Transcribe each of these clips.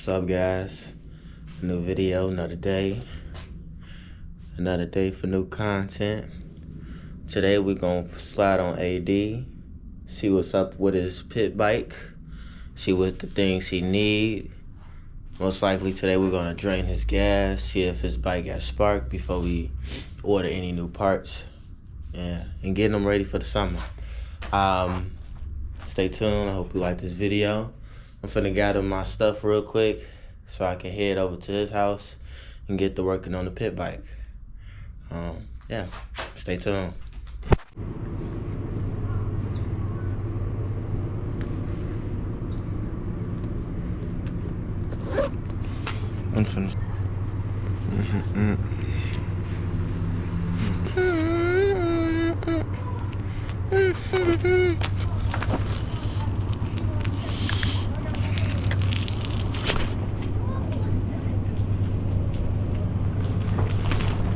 What's up, guys? New video, another day for new content. Today we're gonna slide on AD, see what's up with his pit bike, see what the things he need. Most likely today we're gonna drain his gas, see if his bike got spark before we order any new parts. Yeah, and getting them ready for the summer. Stay tuned. I hope you like this video. I'm finna gather my stuff real quick so I can head over to his house and get to working on the pit bike. Yeah, stay tuned. I'm finna.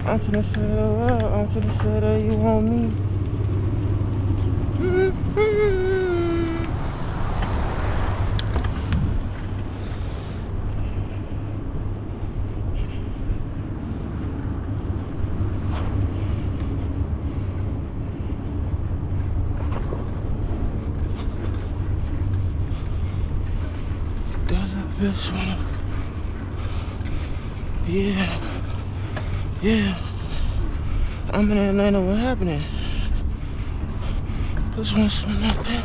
I'm finna set her up. I'm finna set her. You want me? Does that bitch wanna? Yeah. I'm in Atlanta. What happening? This one's swimming up there.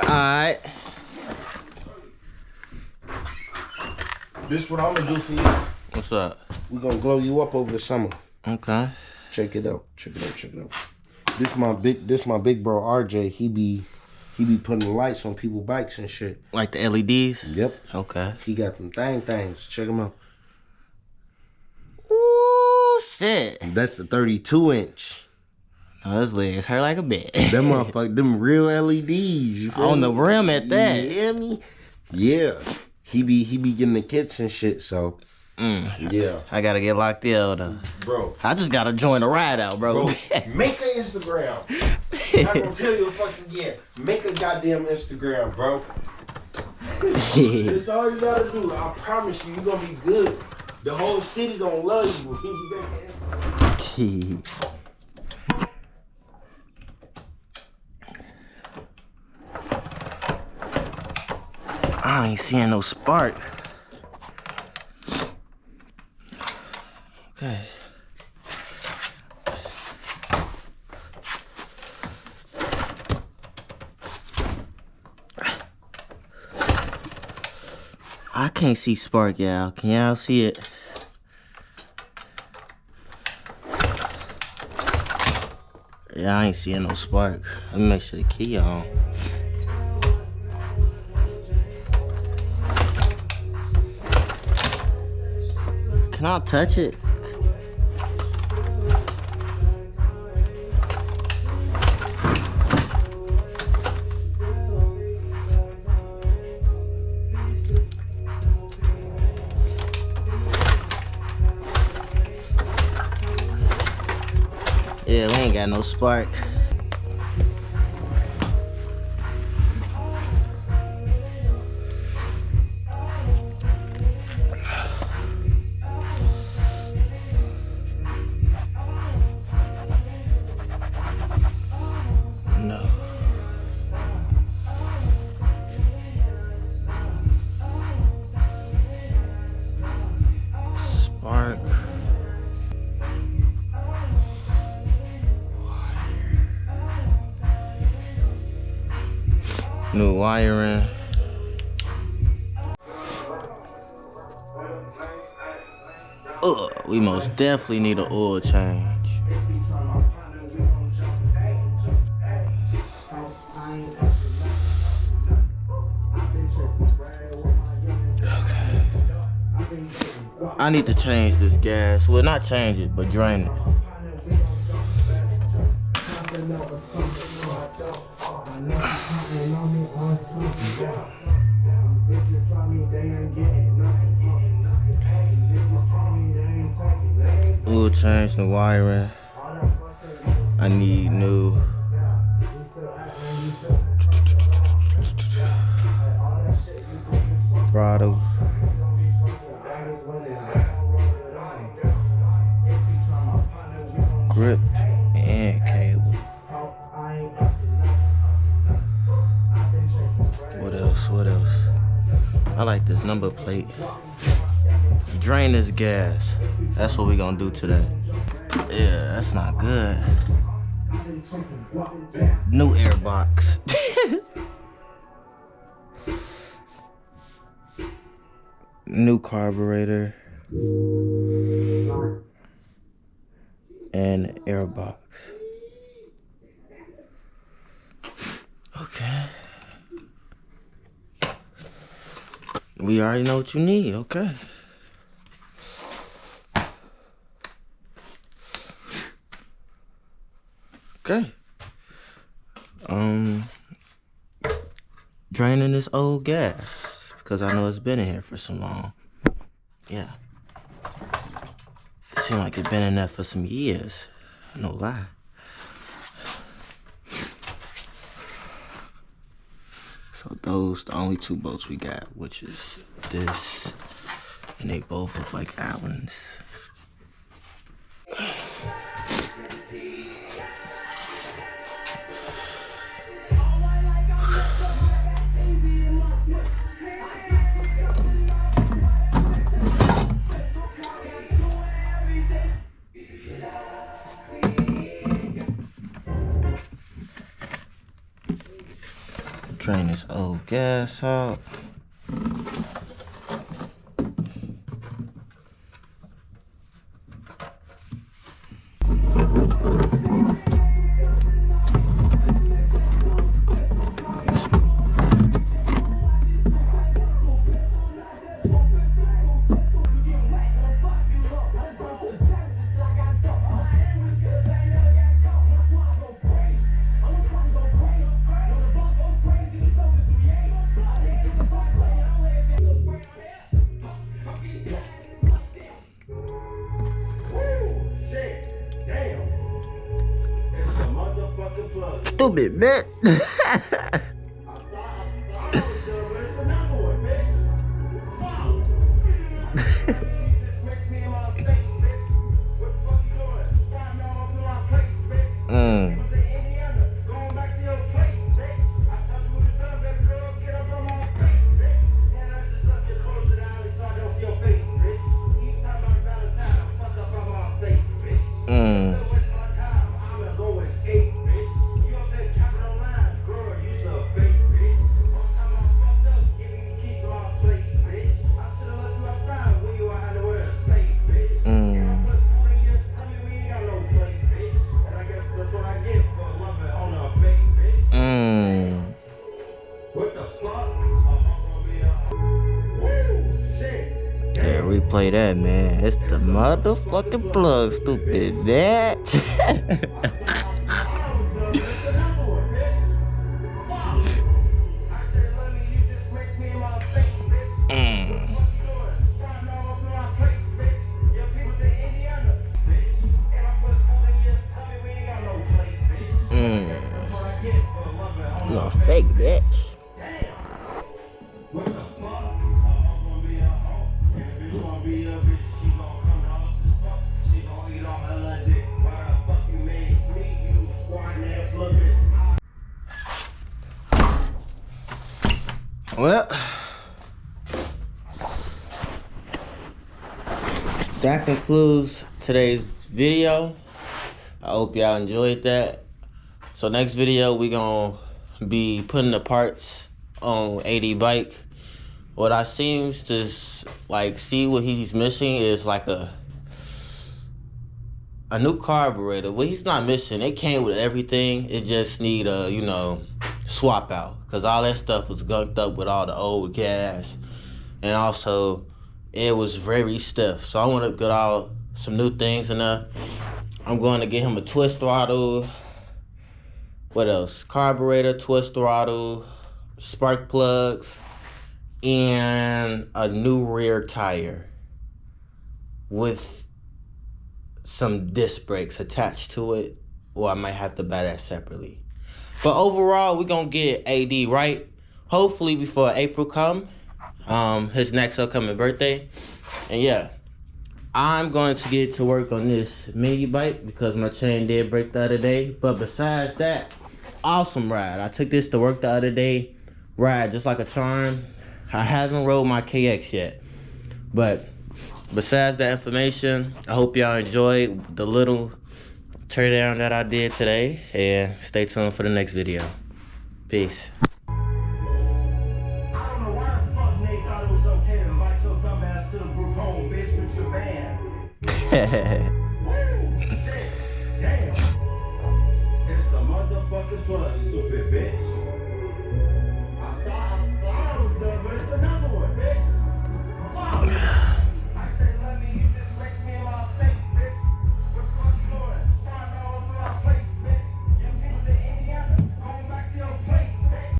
Alright. This what I'm gonna do for you. What's up? We gonna glow you up over the summer. Okay. Check it out. This my big bro RJ. He be putting lights on people's bikes and shit. Like the LEDs? Yep. Okay. He got them things. Check them out. Ooh, shit. That's the 32-inch. Oh, his legs hurt like a bit. Them motherfuckers, them real LEDs. You feel On me? the rim at that. You hear me? Yeah. He be getting the kits and shit, so. Yeah. I gotta get locked in though. Bro. I just gotta join the ride out, bro. Make an Instagram. I'm not gonna tell you a fucking again. Make a goddamn Instagram, bro. That's all you gotta do. I promise you, you're gonna be good. The whole city gonna love you when you make an Instagram. I ain't seeing no spark. Okay. I can't see spark, y'all. Can y'all see it? Yeah, I ain't seeing no spark. Let me make sure the key on. Can I touch it? Yeah, we ain't got no spark. No. Spark. New wiring. We most definitely need an oil change. Okay. I need to change this gas. Well, not change it, but drain it. Oil change, the wiring. I need new throttle. Grip and cable. What else? What else? I like this number plate. Drain this gas. That's what we gonna do today. Yeah, that's not good. New air box. New carburetor. And air box. Okay. We already know what you need, okay. Okay. Draining this old gas because I know it's been in here for so long. Yeah. It seems like it's been in there for some years. No lie. So those the only two bolts we got, which is this, and they both look like Allens. Drain this old gas out. Stupid bitch. play that, man. It's the motherfucking plug, stupid bitch. No fake bitch. Well, that concludes today's video. I hope y'all enjoyed that. So next video, we gonna be putting the parts on AD bike. What I seems to like see what he's missing is like a new carburetor. Well, he's not missing. It came with everything. It just need a, you know, swap out, because all that stuff was gunked up with all the old gas, and also it was very stiff. So I want to get all some new things in there. I'm going to get him a twist throttle. What else? Carburetor, twist throttle, spark plugs, and a new rear tire with some disc brakes attached to it, or I might have to buy that separately. But overall, we're gonna get AD right, hopefully before April come, his next upcoming birthday. And yeah, I'm going to get to work on this mini bike because my chain did break the other day. But besides that, awesome ride. I took this to work the other day, ride just like a charm. I haven't rode my KX yet, but besides that information, I hope y'all enjoyed the little teardown that I did today, and stay tuned for the next video. Peace. I don't know why the fuck Nate thought it was okay to invite your dumb ass to the group home, bitch, with your band.